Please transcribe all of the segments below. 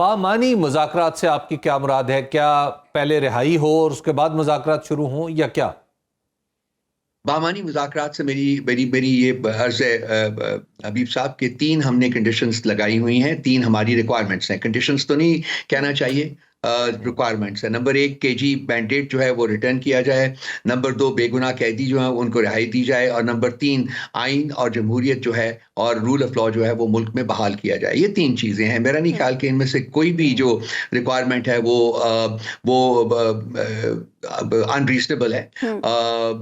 बामानी मुज़ाकरात से आपकी क्या मुराद है? क्या पहले रिहाई हो और उसके बाद मुज़ाकरात शुरू हों या क्या? बामानी मुज़ाकरात से मेरी मेरी मेरी ये अर्ज़ है हबीब साहब के 3 हमने कंडीशंस लगाई हुई हैं, 3 हमारी रिक्वायरमेंट्स हैं। कंडीशंस तो नहीं कहना चाहिए, रिक्वायरमेंट्स है। नंबर 1 केजी मैंडेट जो है वो रिटर्न किया जाए। नंबर 2 बेगुनाह कैदी जो है उनको रिहाई दी जाए। और नंबर 3 आइन और जमहूरियत जो है और रूल ऑफ लॉ जो है वो मुल्क में बहाल किया जाए। ये 3 चीज़ें हैं। मेरा नहीं ख्याल कि इनमें से कोई भी जो रिक्वायरमेंट है वो अनरीजनेबल है।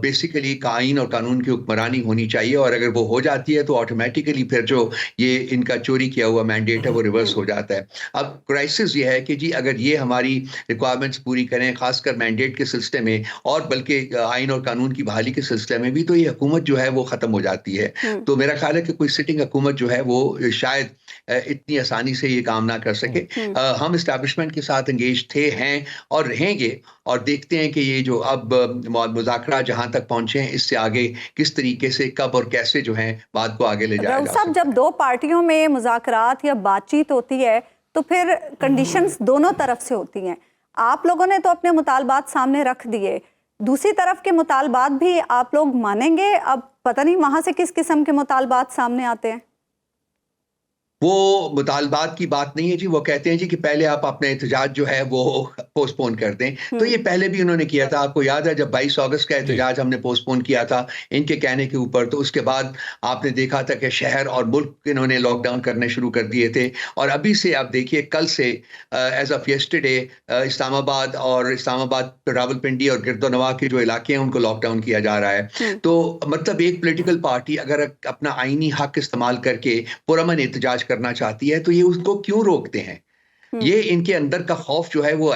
बेसिकली आइन और कानून की हुक्मरानी होनी चाहिए, और अगर वो हो जाती है तो ऑटोमेटिकली फिर जो ये इनका चोरी किया हुआ मैंडेट है वो रिवर्स हो जाता है। अब क्राइसिस ये है कि जी अगर ये हमारी रिक्वायरमेंट्स पूरी करें, खासकर मैंडेट के सिलसिले में और बल्कि आइन और कानून की बहाली के सिलसिले में भी, तो ये हुकूमत जो है वो ख़त्म हो जाती है। तो मेरा ख्याल है कि कोई सिटिंग हुकूमत जो है वो शायद इतनी आसानी से ये काम ना कर सके। हम इस्टेब्लिशमेंट के साथ एंगेज थे, हैं और रहेंगे, और देखते हैं कि ये जो अब मुज़ाकरा जहां तक पहुंचे हैं, इससे आगे किस तरीके से, कब और कैसे जो है बात को आगे ले जाया जा सकता है। जब दो पार्टियों में मुज़ाकरात या बातचीत होती है तो फिर कंडीशंस दोनों तरफ से होती हैं। आप लोगों ने तो अपने मुतालबात सामने रख दिए, दूसरी तरफ के मुतालबात भी आप लोग मानेंगे? अब पता नहीं वहां से किस किस्म के मुतालबात सामने आते हैं। वो मुतालबात की बात नहीं है जी। वो कहते हैं जी कि पहले आप अपना एहतजाज जो है वो पोस्टपोन कर दें। तो ये पहले भी उन्होंने किया था। आपको याद है जब 22 अगस्त का एहतजाज हमने पोस्टपोन किया था इनके कहने के ऊपर, तो उसके बाद आपने देखा था कि शहर और मुल्क इन्होंने लॉकडाउन करने शुरू कर दिए थे। और अभी से आप देखिए, कल से as of yesterday Islamabad Rawalpindi और गिरदोनवा के जो इलाके हैं उनको लॉकडाउन किया जा रहा है। तो मतलब एक पोलिटिकल पार्टी अगर अपना आईनी हक इस्तेमाल करके पुरअमन एहतजाज करना चाहती है तो ये उसको क्यों रोकते हैं? ये इनके अंदर का खौफ जो है वो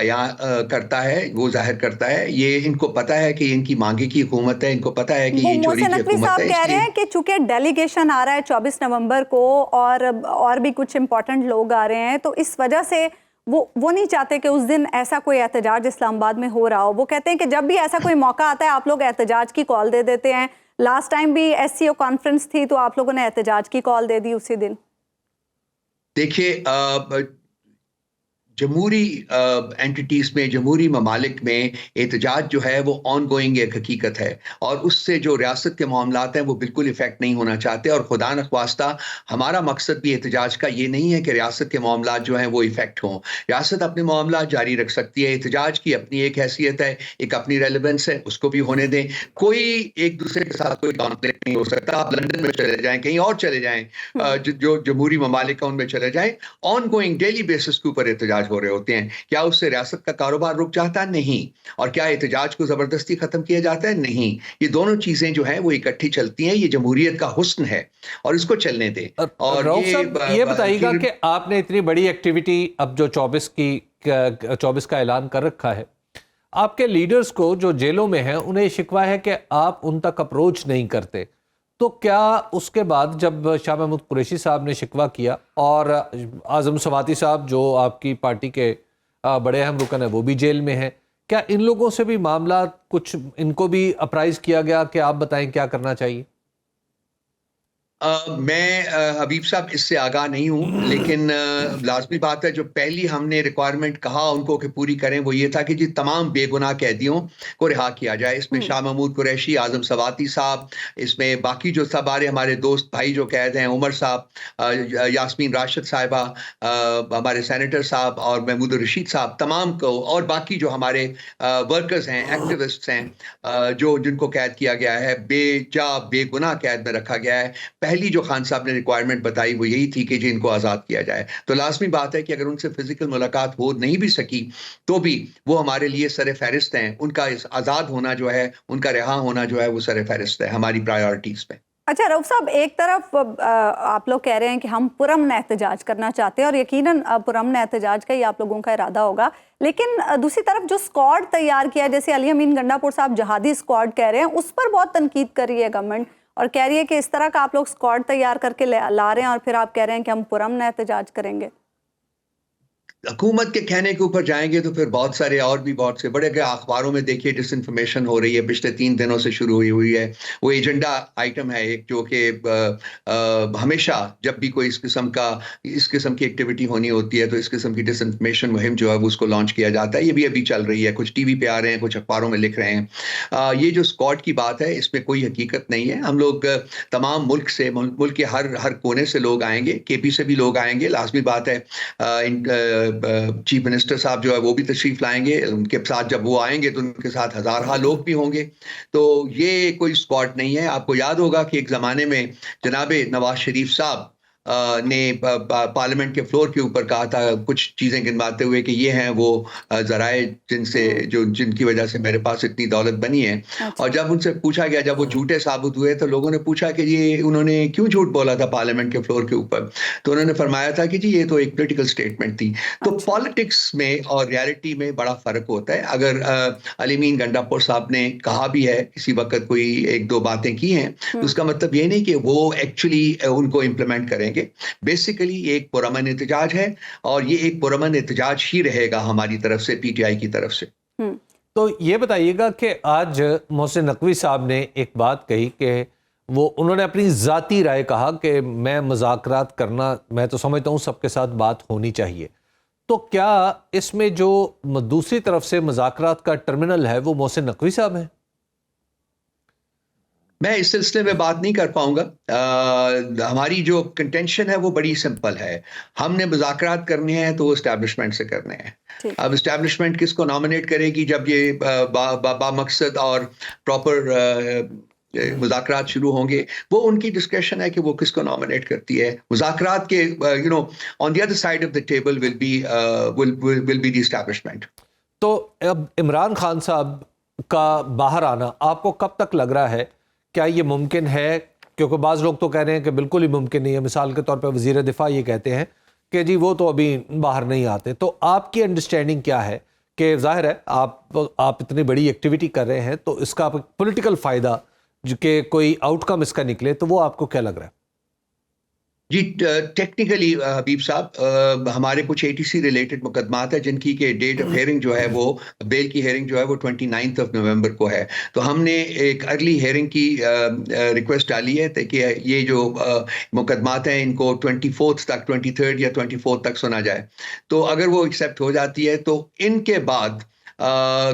करता है, वो जाहिर करता है। ये इनको पता है कि इनकी मांगे की हुकूमत है, इनको पता है कि ये चोरी की हुकूमत है। कह रहे हैं कि चूंकि डेलीगेशन आ रहा है 24 नवंबर को और भी कुछ इंपॉर्टेंट लोग आ रहे हैं, तो इस वजह से वो नहीं चाहते कि उस दिन ऐसा कोई एहतजाज इस्लामाबाद में हो रहा हो। वो कहते हैं कि जब भी ऐसा कोई मौका आता है आप लोग एहतजाज की कॉल दे देते हैं। लास्ट टाइम भी SCO कॉन्फ्रेंस थी तो आप लोगों ने एहतजाज की कॉल दे दी उसी दिन। देखिए, जमहूरी एंटिटीज में, जमहूरी ममालिक में एहतजाज जो है वो ऑन गोइंग एक हकीकत है, और उससे जो रियासत के मामलात हैं वो बिल्कुल इफेक्ट नहीं होना चाहते। और खुदा न ख्वास्ता हमारा मकसद भी एहतजाज का ये नहीं है कि रियासत के मामलात जो हैं वो इफेक्ट हों। रियासत अपने मामलात जारी रख सकती है। एहतजाज की अपनी एक हैसियत है, एक अपनी रेलिवेंस है, उसको भी होने दें। कोई एक दूसरे के साथ कोई कॉन्फ्लिक्ट नहीं हो सकता। आप लंदन में चले जाएं, कहीं और चले जाएं, जो जमहूरी ममालिक हैं उनमें चले जाएं, ऑन गोइंग डेली बेसिस के ऊपर एहतजाज हो रहे होते हैं। क्या उससे रियासत का कारोबार रुक जाता है? नहीं। और क्या एहतजाज को जबरदस्ती खत्म किया जाता है? नहीं। ये दोनों चीजें जो हैं वो इकट्ठी चलती हैं। ये जमहूरियत का हुस्न है और इसको चलने दें। और ये बताइएगा कि आपने इतनी बड़ी एक्टिविटी अब जो 24 का ऐलान कर रखा है, आपके लीडर्स को जो जेलों में हैं उन्हें शिकवा है कि आप उन तक अप्रोच नहीं करते, तो क्या उसके बाद जब शाह महमूद कुरैशी साहब ने शिकवा किया और आज़म सवाती साहब जो आपकी पार्टी के बड़े अहम रुकन है वो भी जेल में हैं, क्या इन लोगों से भी मामला कुछ इनको भी अप्राइज किया गया कि आप बताएं क्या करना चाहिए? मैं हबीब साहब इससे आगाह नहीं हूं, लेकिन लाजमी बात है जो पहली हमने रिक्वायरमेंट कहा उनको कि पूरी करें वो ये था कि जी तमाम बेगुनाह कैदियों को रिहा किया जाए। इसमें शाह महमूद कुरैशी, आज़म सवाती साहब, इसमें बाकी जो सब आ रहे हमारे दोस्त भाई जो कैद हैं, उमर साहब, यास्मीन राशिद साहिबा, हमारे सेनेटर साहब और महमूद रशीद साहब, तमाम को, और बाकी जो हमारे वर्कर्स हैं, एक्टिविस्ट्स हैं, जो जिनको कैद किया गया है, बेगुनाह कैद में रखा गया है। पहली जो खान साहब ने रिक्वायरमेंट बताई वो यही थी कि जी इनको आज़ाद किया जाए। तो लाजमी बात है कि अगर उनसे फिजिकल मुलाकात हो नहीं भी सकी तो भी वो हमारे लिए सर फहरिस्त हैं। उनका इस आज़ाद होना जो है, उनका रिहा होना जो है वो सर फहरिस्त है हमारी प्रायोरिटीज़ में। अच्छा रऊफ साहब, एक तरफ आप लोग कह रहे हैं कि हम पुरअमन एहतजाज करना चाहते हैं और यकीनन पुरअमन एहतजाज का ही आप लोगों का इरादा होगा, लेकिन दूसरी तरफ जो स्क्वाड तैयार किया, जैसे अली अमीन गंडापुर साहब जहादी स्क्वाड कह रहे हैं, उस पर बहुत तनकीद कर रही है गवर्नमेंट और कह रही है कि इस तरह का आप लोग स्क्वाड तैयार करके ला रहे हैं और फिर आप कह रहे हैं कि हम पुरअमन एहतजाज करेंगे। हुकूमत के कहने के ऊपर जाएंगे तो फिर बहुत सारे और भी बहुत से बड़े अखबारों में देखिए डिसइंफॉर्मेशन हो रही है, पिछले 3 दिनों से शुरू हुई है। वो एजेंडा आइटम है एक, जो कि हमेशा जब भी कोई इस किस्म की एक्टिविटी होनी होती है तो इस किस्म की डिसइंफॉर्मेशन मुहिम जो है वो उसको लॉन्च किया जाता है। ये भी अभी चल रही है, कुछ टीवी पे आ रहे हैं, कुछ अखबारों में लिख रहे हैं। ये जो स्क्वाड की बात है इसमें कोई हकीकत नहीं है। हम लोग तमाम मुल्क के हर कोने से लोग आएंगे, केपी से भी लोग आएंगे, लाजमी बात है। चीफ मिनिस्टर साहब जो है वो भी तशरीफ लाएंगे, उनके साथ जब वो आएंगे तो उनके साथ हजारों लोग भी होंगे। तो ये कोई स्क्वाड नहीं है। आपको याद होगा कि एक जमाने में जनाबे नवाज शरीफ साहब ने पार्लियामेंट के फ्लोर के ऊपर कहा था, कुछ चीजें गिनवाते हुए कि ये हैं वो जराए जिनकी वजह से मेरे पास इतनी दौलत बनी है। और जब उनसे पूछा गया, जब वो झूठे साबित हुए तो लोगों ने पूछा कि ये उन्होंने क्यों झूठ बोला था पार्लियामेंट के फ्लोर के ऊपर, तो उन्होंने फरमाया था कि जी ये तो एक पॉलिटिकल स्टेटमेंट थी। तो पॉलिटिक्स में और रियलिटी में बड़ा फर्क होता है। अगर अलीमीन गंडापुर साहब ने कहा भी है किसी वक्त कोई एक दो बातें की हैं, तो उसका मतलब ये नहीं कि वो एक्चुअली उनको इम्प्लीमेंट करेंगे। बेसिकली एक पुरअमन एहतजाज है और ये एक पुरअमन एहतजाज ही रहेगा हमारी तरफ से, पीटीआई की तरफ से। तो ये बताइएगा कि आज मोहसिन नकवी साहब ने एक बात कही कि उन्होंने अपनी जाती राय कहा कि मैं मुज़ाकरात करना, मैं तो समझता हूँ सबके साथ बात होनी चाहिए। तो क्या इसमें जो दूसरी तरफ से मुज़ाकरात का टर्मिनल है वो मोहसिन नकवी साहब है? मैं इस सिलसिले में बात नहीं कर पाऊंगा। हमारी जो कंटेंशन है वो बड़ी सिंपल है। हमने मुज़ाकरात करने हैं तो वो इस्टेब्लिशमेंट से करने हैं। अब इस्टेब्लिशमेंट किसको नॉमिनेट करेगी जब ये बामकसद और प्रॉपर मुज़ाकरात शुरू होंगे, वो उनकी डिस्कशन है कि वो किसको नॉमिनेट करती है। मुज़ाकरात के on the other side of the table will be the establishment. तो अब इमरान खान साहब का बाहर आना आपको कब तक लग रहा है, क्या ये मुमकिन है? क्योंकि बाज़ लोग तो कह रहे हैं कि बिल्कुल ही मुमकिन नहीं है। मिसाल के तौर पर वज़ीर दिफा ये कहते हैं कि जी वो तो अभी बाहर नहीं आते। तो आपकी अंडरस्टैंडिंग क्या है कि ज़ाहिर है आप इतनी बड़ी एक्टिविटी कर रहे हैं तो इसका पॉलिटिकल फ़ायदा जो कि कोई आउटकम इसका निकले, तो वो आपको क्या लग रहा है? जी, टेक्निकली हबीब साहब, हमारे कुछ एटीसी रिलेटेड मुकदमात है जिनकी के डेट ऑफ हेयरिंग जो है वो, बेल की हेयरिंग जो है वो 29 नवंबर को है। तो हमने एक अर्ली हेयरिंग की रिक्वेस्ट डाली है ताकि ये जो मुकदमात हैं इनको 24 तक, 23 या 24 तक सुना जाए। तो अगर वो एक्सेप्ट हो जाती है तो इनके बाद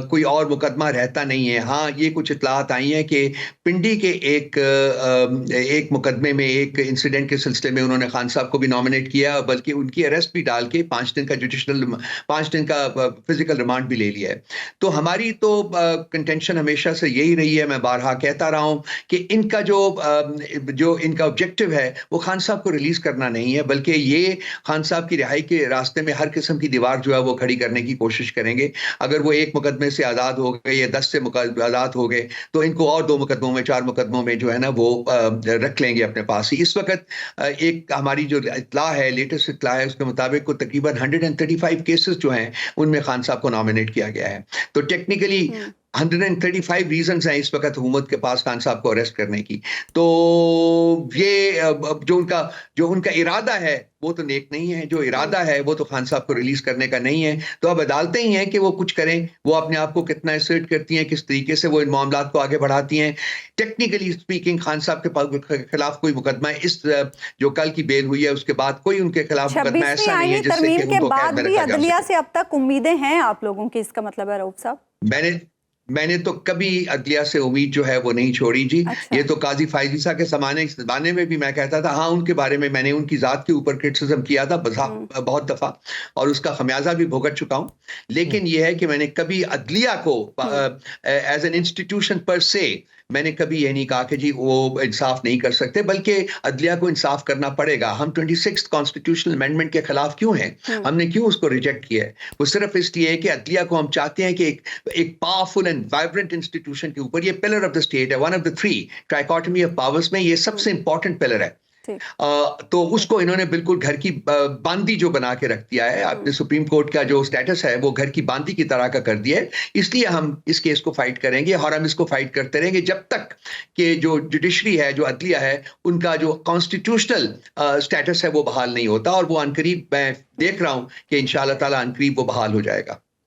कोई और मुकदमा रहता नहीं है। हाँ, ये कुछ इतलात आई हैं कि पिंडी के एक मुकदमे में, एक इंसिडेंट के सिलसिले में उन्होंने खान साहब को भी नॉमिनेट किया, बल्कि उनकी अरेस्ट भी डाल के 5 दिन का फिजिकल रिमांड भी ले लिया है। तो हमारी तो कंटेंशन हमेशा से यही रही है, मैं बारहा कहता रहा हूँ कि इनका जो इनका ऑब्जेक्टिव है वो खान साहब को रिलीज करना नहीं है, बल्कि ये खान साहब की रिहाई के रास्ते में हर किस्म की दीवार जो है वो खड़ी करने की कोशिश करेंगे। अगर वो एक मुकदमे से आज़ाद हो गए या 10 से आज़ाद हो गए तो इनको और 2 मुकदमों में, 4 मुकदमों में जो है ना वो रख लेंगे अपने पास ही। इस वक्त एक हमारी जो इत्तला है, लेटेस्ट इत्तला है, उसके मुताबिक को तकरीबन 135 केसेस जो हैं उनमें खान साहब को नॉमिनेट किया गया है। तो टेक्निकली 135 रीजंस हैं इस वक्त हुकूमत के पास खान साहब को अरेस्ट करने की। तो ये जो उनका इरादा है वो तो नेक नहीं है, जो इरादा है वो तो खान साहब को रिलीज करने का नहीं है। तो अब अदालतें ही हैं कि वो कुछ करें, वो अपने आप को कितना असर्ट करती हैं, किस तरीके से वो इन मामलात को आगे बढ़ाती हैं। टेक्निकली स्पीकिंग खान साहब के खिलाफ कोई मुकदमा, इस जो कल की बेल हुई है उसके बाद कोई उनके खिलाफ मुकदमा ऐसा नहीं है जिससे कि उनको कैद में रखा जा सके। अदलिया से अब तक उम्मीदें हैं आप लोगों की, इसका मतलब है रऊफ साहब? मैंने तो कभी अदलिया से उम्मीद जो है वो नहीं छोड़ी जी। अच्छा। ये तो काजी फायजीसा के ज़माने में भी मैं कहता था, हाँ उनके बारे में मैंने उनकी ज़ात के ऊपर क्रिटिसिज्म किया था बहुत दफ़ा और उसका खमियाजा भी भुगत चुका हूँ। लेकिन ये है कि मैंने कभी अदलिया को एज एन इंस्टीट्यूशन पर से मैंने कभी ये नहीं कहा कि जी वो इंसाफ नहीं कर सकते, बल्कि अदलिया को इंसाफ करना पड़ेगा। हम 26th कॉन्स्टिट्यूशनल अमेंडमेंट के खिलाफ क्यों हैं? हमने क्यों उसको रिजेक्ट किया है? वो सिर्फ इसलिए कि अदलिया को हम चाहते हैं कि एक पावरफुल एंड वाइब्रेंट इंस्टीट्यूशन के ऊपर, ये पिलर ऑफ द स्टेट है, one of the 3 trichotomy of powers में ये सबसे इंपॉर्टेंट पिलर है। तो उसको इन्होंने बिल्कुल घर की बांदी जो बना के रख दिया है। आपने सुप्रीम कोर्ट का जो स्टेटस है वो घर की बांदी की तरह का कर दिया है। इसलिए हम इस केस को फाइट करेंगे और हम इसको फाइट करते रहेंगे जब तक कि जो जुडिशरी है, जो अदलिया है, उनका जो कॉन्स्टिट्यूशनल स्टेटस है वो बहाल नहीं होता। और वो अनकरीब मैं देख रहा हूं कि इंशाअल्लाह ताला अनकरीब वो बहाल हो जाएगा।